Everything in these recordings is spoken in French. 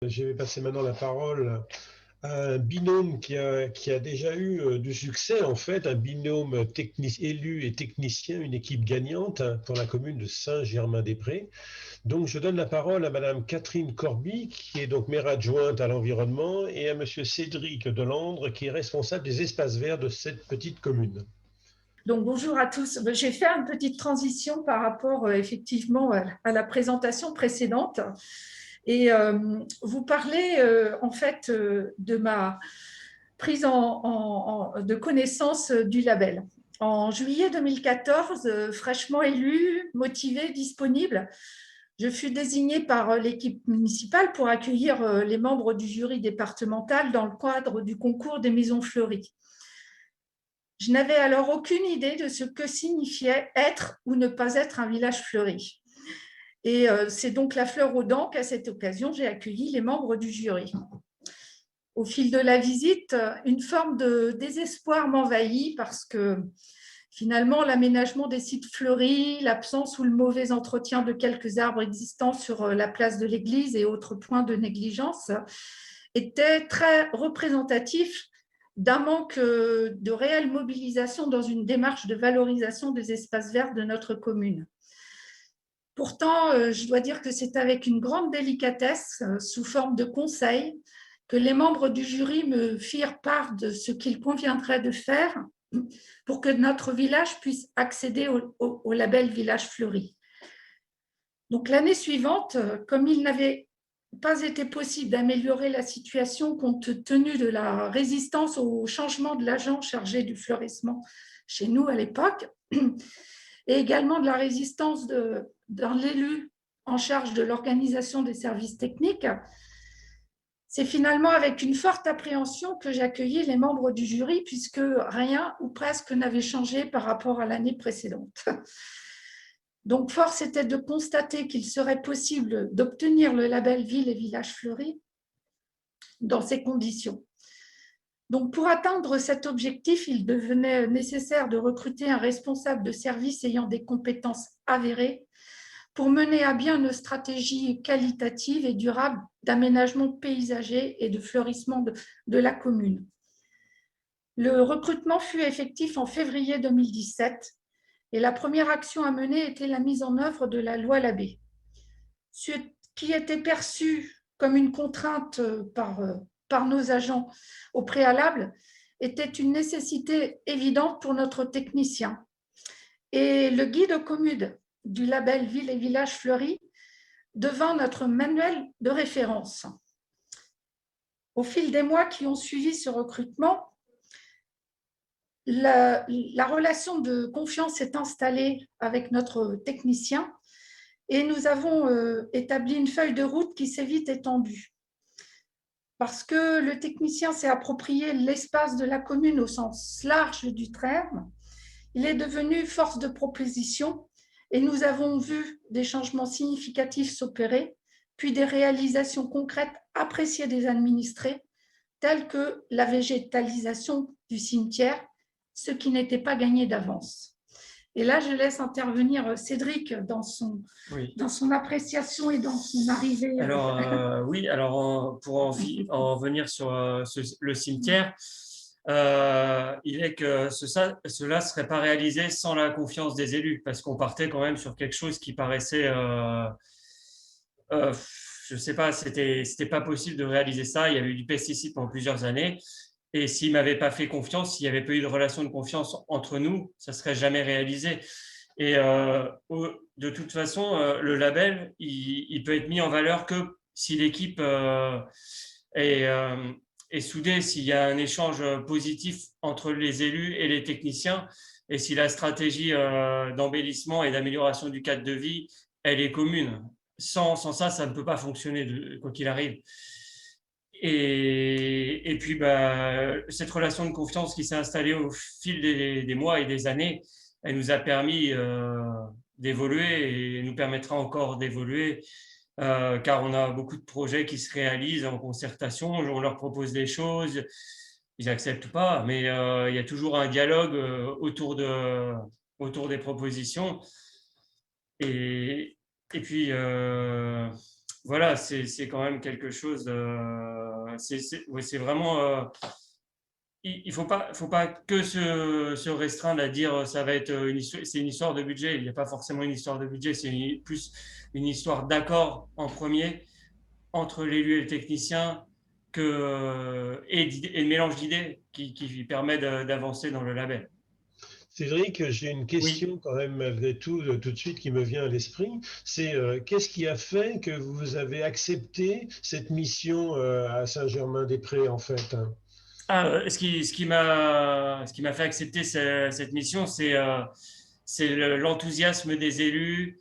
Je vais passer maintenant la parole à un binôme qui a déjà eu du succès, en fait, un binôme élu et technicien, une équipe gagnante pour la commune de Saint-Germain-des-Prés. Donc, je donne la parole à Madame Catherine Corby, qui est donc maire adjointe à l'environnement, et à Monsieur Cédric Delandre, qui est responsable des espaces verts de cette petite commune. Donc, bonjour à tous. J'ai fait une petite transition par rapport effectivement à la présentation précédente. Et vous parlez en fait de ma prise de connaissance du label. En juillet 2014, fraîchement élue, motivée, disponible, je fus désignée par l'équipe municipale pour accueillir les membres du jury départemental dans le cadre du concours des maisons fleuries. Je n'avais alors aucune idée de ce que signifiait être ou ne pas être un village fleuri. Et c'est donc la fleur aux dents qu'à cette occasion, j'ai accueilli les membres du jury. Au fil de la visite, une forme de désespoir m'envahit parce que finalement, l'aménagement des sites fleuris, l'absence ou le mauvais entretien de quelques arbres existants sur la place de l'église et autres points de négligence étaient très représentatifs d'un manque de réelle mobilisation dans une démarche de valorisation des espaces verts de notre commune. Pourtant, je dois dire que c'est avec une grande délicatesse, sous forme de conseils, que les membres du jury me firent part de ce qu'il conviendrait de faire pour que notre village puisse accéder au label Village Fleuri. Donc l'année suivante, comme il n'avait pas été possible d'améliorer la situation compte tenu de la résistance au changement de l'agent chargé du fleurissement chez nous à l'époque, et également de la résistance d'un élu en charge de l'organisation des services techniques, c'est finalement avec une forte appréhension que j'ai accueilli les membres du jury puisque rien ou presque n'avait changé par rapport à l'année précédente. Donc, force était de constater qu'il serait possible d'obtenir le label Ville et Village Fleuris dans ces conditions. Donc, pour atteindre cet objectif, il devenait nécessaire de recruter un responsable de service ayant des compétences avérées pour mener à bien une stratégie qualitative et durable d'aménagement paysager et de fleurissement de la commune. Le recrutement fut effectif en février 2017 et la première action à mener était la mise en œuvre de la loi Labbé. Ce qui était perçu comme une contrainte par nos agents au préalable était une nécessité évidente pour notre technicien. Et le guide commune du label Ville et Village Fleuris devint notre manuel de référence. Au fil des mois qui ont suivi ce recrutement, la relation de confiance s'est installée avec notre technicien et nous avons établi une feuille de route qui s'est vite étendue. Parce que le technicien s'est approprié l'espace de la commune au sens large du terme, il est devenu force de proposition et nous avons vu des changements significatifs s'opérer, puis des réalisations concrètes appréciées des administrés, telles que la végétalisation du cimetière, ce qui n'était pas gagné d'avance. Et là, je laisse intervenir Cédric dans son appréciation et dans son arrivée. Alors, pour en venir sur le cimetière, il est que cela ne serait pas réalisé sans la confiance des élus, parce qu'on partait quand même sur quelque chose qui paraissait, je ne sais pas, c'était pas possible de réaliser ça. Il y avait eu du pesticide pendant plusieurs années. Et s'il ne m'avait pas fait confiance, s'il n'y avait pas eu de relation de confiance entre nous, ça ne serait jamais réalisé. Et de toute façon, le label, il peut être mis en valeur que si l'équipe est soudée, s'il y a un échange positif entre les élus et les techniciens, et si la stratégie d'embellissement et d'amélioration du cadre de vie, elle est commune. Sans ça, ça ne peut pas fonctionner, quoi qu'il arrive. Et puis, cette relation de confiance qui s'est installée au fil des mois et des années, elle nous a permis d'évoluer et nous permettra encore d'évoluer, car on a beaucoup de projets qui se réalisent en concertation. On leur propose des choses, ils n'acceptent pas, mais il y a toujours un dialogue autour des propositions. Et puis, voilà, c'est quand même quelque chose. Ouais, c'est vraiment. Il ne faut pas que se restreindre à dire ça va être c'est une histoire de budget. Il n'y a pas forcément une histoire de budget, c'est plus une histoire d'accord en premier entre l'élu et le technicien et de mélange d'idées qui permet d'avancer dans le label. Cédric, j'ai une Oui. question quand même malgré tout, tout de suite qui me vient à l'esprit. C'est qu'est-ce qui a fait que vous avez accepté cette mission à Saint-Germain-des-Prés en fait? Ce qui m'a fait accepter cette mission, c'est l'enthousiasme des élus,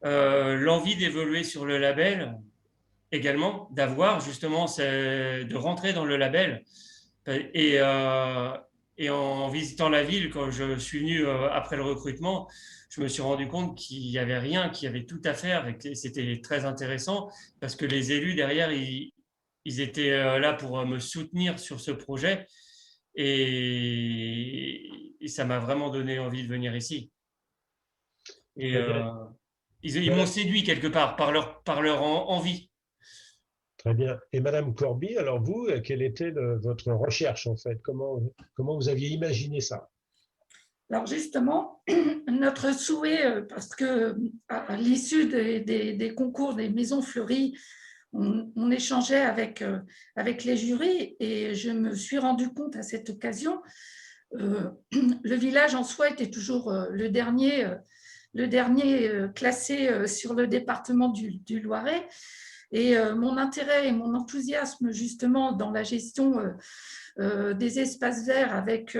l'envie d'évoluer sur le label également, d'avoir justement, de rentrer dans le label. Et, euh, et en visitant la ville, quand je suis venu après le recrutement, je me suis rendu compte qu'il n'y avait rien, qu'il y avait tout à faire et que c'était très intéressant parce que les élus derrière, ils étaient là pour me soutenir sur ce projet et ça m'a vraiment donné envie de venir ici. Et Très bien. ils m'ont Madame, séduit quelque part par leur envie. très bien. Et Madame Corby, alors vous, quelle était votre recherche en fait? Comment vous aviez imaginé ça? Alors justement, notre souhait, parce que à l'issue des concours des maisons fleuries, on échangeait avec les jurys et je me suis rendu compte à cette occasion, le village en soi était toujours le dernier classé sur le département du Loiret. Et mon intérêt et mon enthousiasme justement dans la gestion des espaces verts avec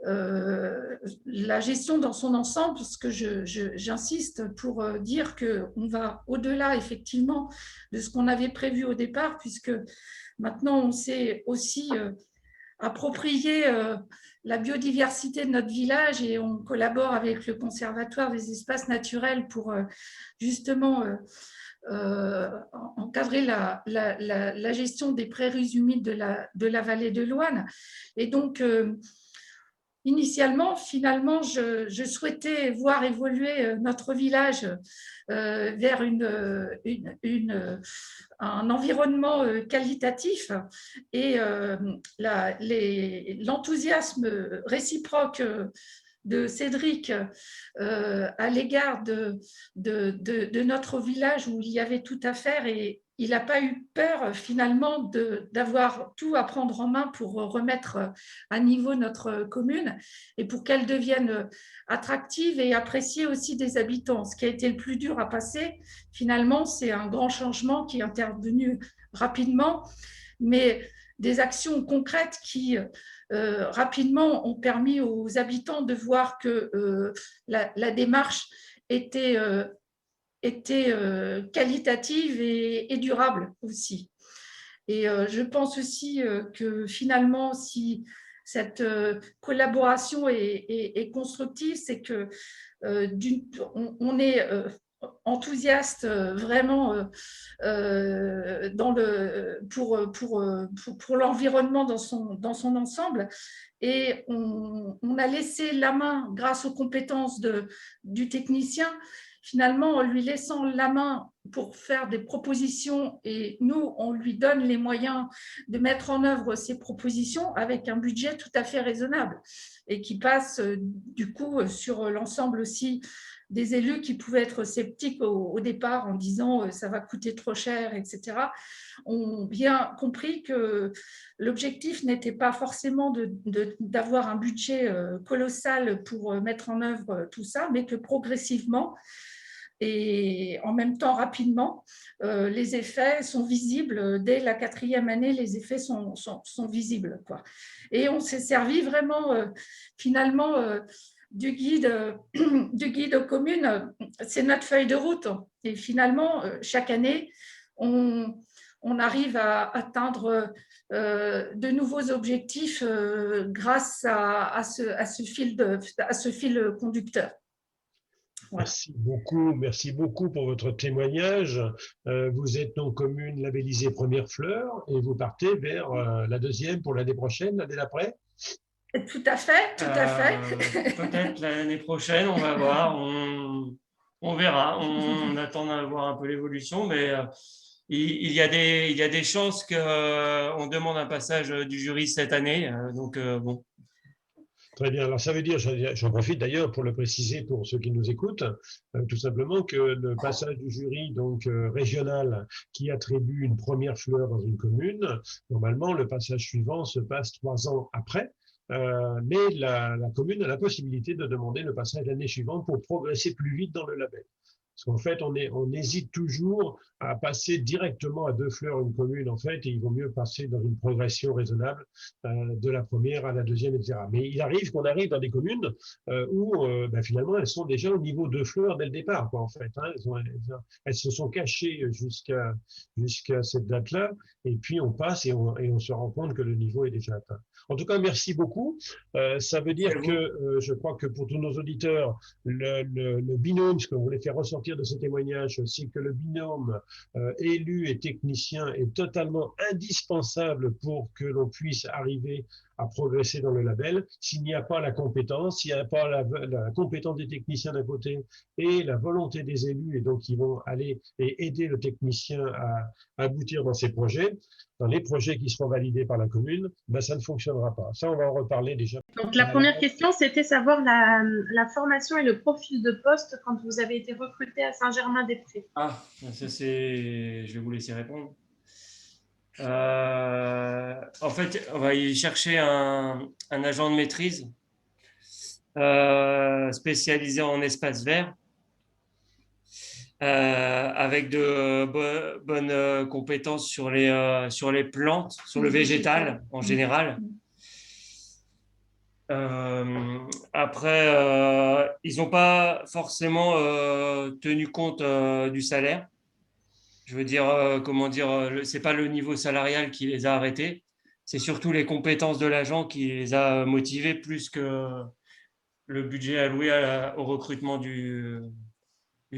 la gestion dans son ensemble, parce que j'insiste pour dire qu'on va au-delà effectivement de ce qu'on avait prévu au départ, puisque maintenant on s'est aussi approprié la biodiversité de notre village et on collabore avec le Conservatoire des espaces naturels pour justement encadrer la gestion des prairies humides de la vallée de l'Ouane. Et donc, initialement, finalement, je souhaitais voir évoluer notre village vers un environnement qualitatif et l'enthousiasme réciproque de Cédric à l'égard de notre village où il y avait tout à faire et il n'a pas eu peur finalement d'avoir tout à prendre en main pour remettre à niveau notre commune et pour qu'elle devienne attractive et appréciée aussi des habitants. Ce qui a été le plus dur à passer, finalement, c'est un grand changement qui est intervenu rapidement, mais des actions concrètes qui rapidement ont permis aux habitants de voir que la démarche était qualitative et durable aussi. Et je pense aussi que finalement, si cette collaboration est constructive, c'est que on est enthousiaste vraiment pour l'environnement dans son ensemble. Et on a laissé la main, grâce aux compétences du technicien, finalement, en lui laissant la main pour faire des propositions et nous, on lui donne les moyens de mettre en œuvre ces propositions avec un budget tout à fait raisonnable et qui passe du coup sur l'ensemble aussi des élus qui pouvaient être sceptiques au départ en disant ça va coûter trop cher, etc., ont bien compris que l'objectif n'était pas forcément d'avoir un budget colossal pour mettre en œuvre tout ça, mais que progressivement, et en même temps rapidement, les effets sont visibles. Dès la 4e année, les effets sont visibles, quoi. Et on s'est servi vraiment finalement du guide aux communes. C'est notre feuille de route. Et finalement, chaque année, on arrive à atteindre de nouveaux objectifs grâce à ce fil conducteur. Voilà. Merci beaucoup pour votre témoignage. Vous êtes donc commune labellisée Première Fleur et vous partez vers la deuxième pour l'année prochaine, l'année d'après? Tout à fait, tout à fait. Peut-être l'année prochaine, on va voir. On verra. On attend de voir un peu l'évolution, mais il y a des chances qu'on demande un passage du jury cette année. Donc, bon. Très bien. Alors, ça veut dire, j'en profite d'ailleurs pour le préciser pour ceux qui nous écoutent, tout simplement que le passage du jury donc régional qui attribue une première fleur dans une commune, normalement, le passage suivant se passe 3 ans après. Mais la commune a la possibilité de demander le passage l'année suivante pour progresser plus vite dans le label. Parce qu'en fait, on hésite toujours à passer directement à 2 fleurs une commune, en fait, et il vaut mieux passer dans une progression raisonnable de la première à la deuxième, etc. Mais il arrive qu'on arrive dans des communes où finalement elles sont déjà au niveau 2 fleurs dès le départ, quoi, en fait. Hein. Elles se sont cachées jusqu'à cette date-là, et puis on passe et on se rend compte que le niveau est déjà atteint. En tout cas, merci beaucoup. Ça veut dire que je crois que pour tous nos auditeurs, le binôme, ce qu'on voulait faire ressortir de ce témoignage, c'est que le binôme élu et technicien est totalement indispensable pour que l'on puisse arriver à progresser dans le label. S'il n'y a pas la compétence, s'il n'y a pas la compétence des techniciens d'un côté et la volonté des élus, et donc ils vont aller et aider le technicien à aboutir dans ses projets, dans les projets qui seront validés par la commune, ça ne fonctionnera pas. Ça, on va en reparler déjà. Donc, la première question, c'était savoir la formation et le profil de poste quand vous avez été recruté à Saint-Germain-des-Prés. Ah, ça c'est... Je vais vous laisser répondre. En fait, on va y chercher un agent de maîtrise spécialisé en espace vert, avec de bonnes compétences sur les plantes, sur le végétal en général. Après, ils n'ont pas forcément tenu compte du salaire. Je veux dire, c'est pas le niveau salarial qui les a arrêtés, c'est surtout les compétences de l'agent qui les a motivés plus que le budget alloué au recrutement du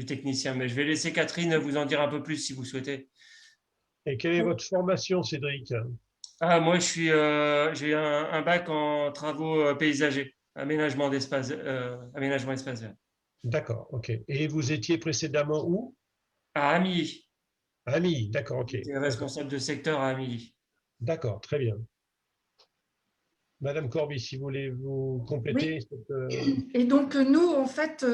technicien. Mais je vais laisser Catherine vous en dire un peu plus si vous souhaitez. Et quelle est votre formation, Cédric? Moi, j'ai un bac en travaux paysagers, aménagement espace vert. D'accord, ok. Et vous étiez précédemment où? À Amilly. Amilly, d'accord, ok. J'étais responsable de secteur à Amilly. D'accord, très bien. Madame Corby, si vous voulez vous compléter. Oui. Et donc, nous, en fait,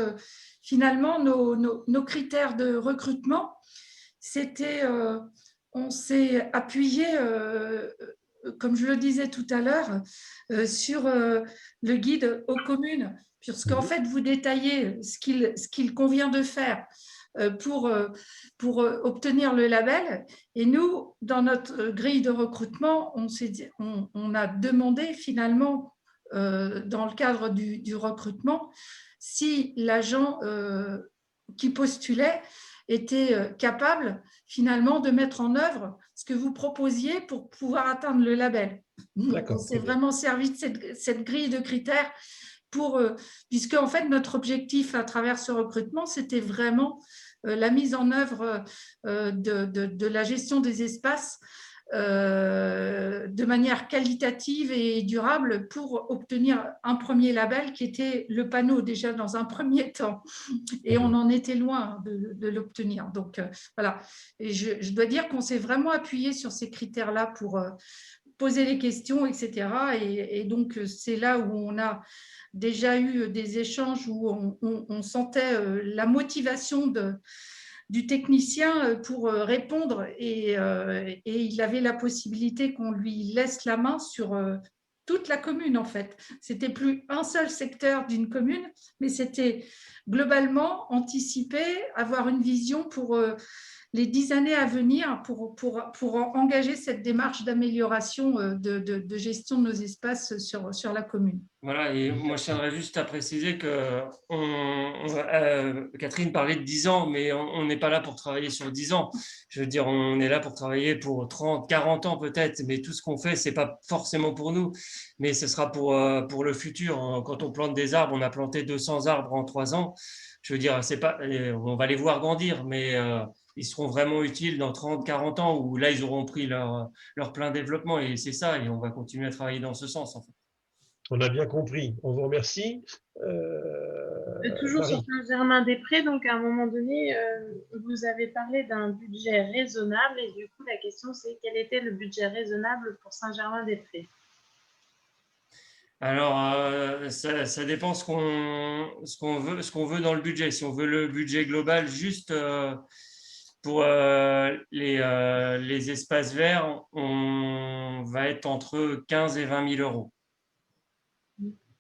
finalement, nos critères de recrutement, c'était, on s'est appuyé, comme je le disais tout à l'heure, sur le guide aux communes, puisqu'en fait, vous détaillez ce qu'il convient de faire pour obtenir le label. Et nous, dans notre grille de recrutement, on a demandé finalement, dans le cadre du recrutement, si l'agent qui postulait était capable finalement de mettre en œuvre ce que vous proposiez pour pouvoir atteindre le label. Donc, on s'est vraiment servi de cette grille de critères puisque en fait notre objectif à travers ce recrutement, c'était vraiment la mise en œuvre de la gestion des espaces de manière qualitative et durable pour obtenir un premier label qui était le panneau déjà dans un premier temps. Et on en était loin de l'obtenir. Donc voilà. Et je dois dire qu'on s'est vraiment appuyé sur ces critères-là pour poser les questions, etc. Et donc c'est là où on a déjà eu des échanges où on sentait la motivation du technicien pour répondre et il avait la possibilité qu'on lui laisse la main sur toute la commune en fait. C'était plus un seul secteur d'une commune, mais c'était globalement anticiper, avoir une vision pour les 10 années à venir pour engager cette démarche d'amélioration de gestion de nos espaces sur la commune. Voilà, et moi je tiendrais juste à préciser que Catherine parlait de 10 ans, mais on n'est pas là pour travailler sur 10 ans. Je veux dire, on est là pour travailler pour 30, 40 ans peut-être, mais tout ce qu'on fait, ce n'est pas forcément pour nous, mais ce sera pour le futur. Quand on plante des arbres, on a planté 200 arbres en 3 ans. Je veux dire, on va les voir grandir, mais ils seront vraiment utiles dans 30, 40 ans où là, ils auront pris leur plein développement et c'est ça, et on va continuer à travailler dans ce sens en fait. On a bien compris. On vous remercie. Toujours sur Marie. Saint-Germain-des-Prés, donc à un moment donné, vous avez parlé d'un budget raisonnable et du coup, la question c'est quel était le budget raisonnable pour Saint-Germain-des-Prés? Alors, ça dépend ce qu'on veut dans le budget. Si on veut le budget global juste pour les espaces verts, on va être entre 15 et 20 000 euros.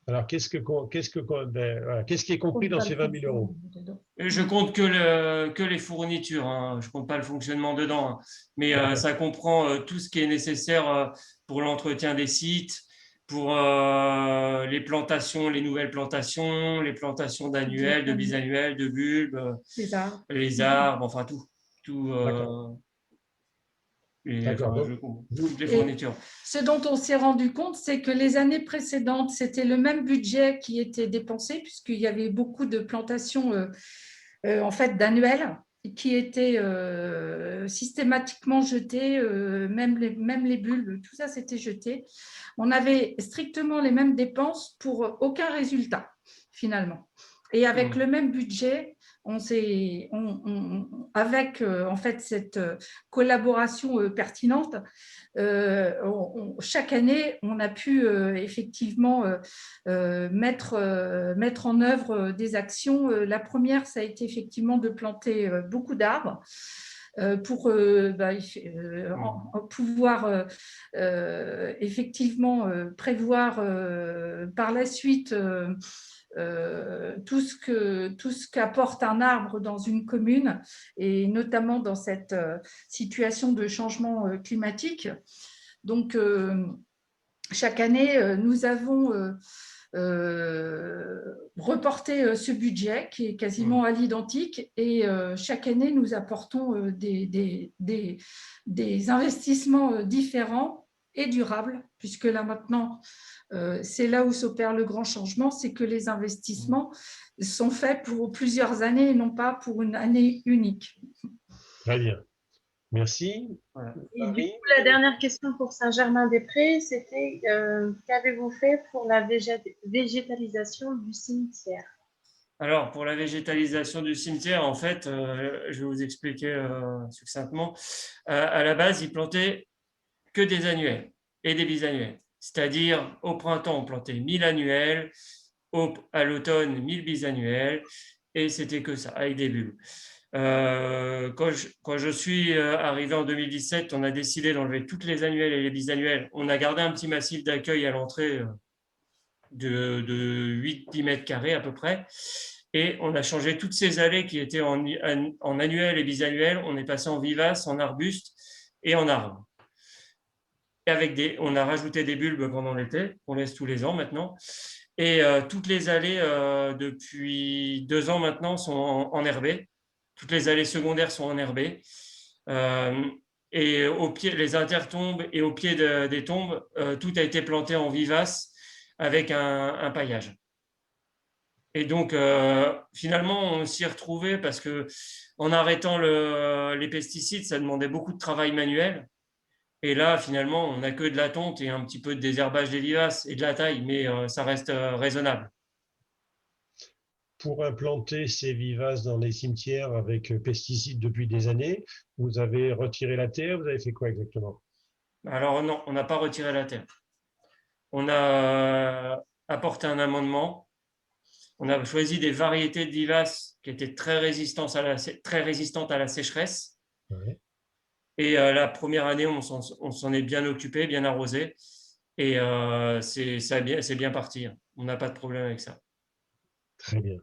Alors, qu'est-ce qui est compris dans ces 20 000 euros? Je compte que les fournitures, hein. Je compte pas le fonctionnement dedans, hein. Mais ça comprend tout ce qui est nécessaire pour l'entretien des sites, pour les plantations, les nouvelles plantations, les plantations d'annuels, de bisannuels, de bulbes, les arbres, enfin tout. D'accord. Toutes les fournitures. Ce dont on s'est rendu compte, c'est que les années précédentes, c'était le même budget qui était dépensé, puisqu'il y avait beaucoup de plantations en fait, d'annuels qui étaient systématiquement jetées, même les bulbes, tout ça s'était jeté. On avait strictement les mêmes dépenses pour aucun résultat, finalement. Et avec le même budget, avec en fait cette collaboration pertinente, chaque année, on a pu effectivement mettre en œuvre des actions. La première, ça a été effectivement de planter beaucoup d'arbres pour pouvoir effectivement prévoir par la suite tout ce qu'apporte un arbre dans une commune, et notamment dans cette situation de changement climatique. Donc, chaque année, nous avons reporté ce budget qui est quasiment à l'identique, et chaque année, nous apportons des investissements différents et durables, puisque là maintenant, c'est là où s'opère le grand changement, c'est que les investissements sont faits pour plusieurs années et non pas pour une année unique. Très bien. Merci. Voilà. Et du coup, la dernière question pour Saint-Germain-des-Prés, c'était qu'avez-vous fait pour la végétalisation du cimetière? Alors, pour la végétalisation du cimetière, en fait, je vais vous expliquer succinctement. À la base, ils plantaient que des annuels et des bisannuels. C'est-à-dire, au printemps, on plantait 1000 annuels, à l'automne, 1000 bisannuels, et c'était que ça, avec des bulbes. Quand je suis arrivé en 2017, on a décidé d'enlever toutes les annuelles et les bisannuels. On a gardé un petit massif d'accueil à l'entrée de 8-10 mètres carrés à peu près. Et on a changé toutes ces allées qui étaient en annuels et bisannuels. On est passé en vivaces, en arbustes et en arbres. Et on a rajouté des bulbes pendant l'été, qu'on laisse tous les ans maintenant. Et toutes les allées, depuis 2 ans maintenant, sont enherbées. Toutes les allées secondaires sont enherbées. Et au pied, les intertombes et au pied des tombes, tout a été planté en vivaces avec un paillage. Et donc, finalement, on s'y est retrouvé parce que en arrêtant les pesticides, ça demandait beaucoup de travail manuel. Et là, finalement, on n'a que de la tonte et un petit peu de désherbage des vivaces et de la taille, mais ça reste raisonnable. Pour implanter ces vivaces dans les cimetières avec pesticides depuis des années, vous avez retiré la terre, vous avez fait quoi exactement? Alors non, on n'a pas retiré la terre. On a apporté un amendement. On a choisi des variétés de vivaces qui étaient très résistantes à la sécheresse. Ouais. Et la première année, on s'en est bien occupé, bien arrosé. Et c'est bien parti. On n'a pas de problème avec ça. Très bien.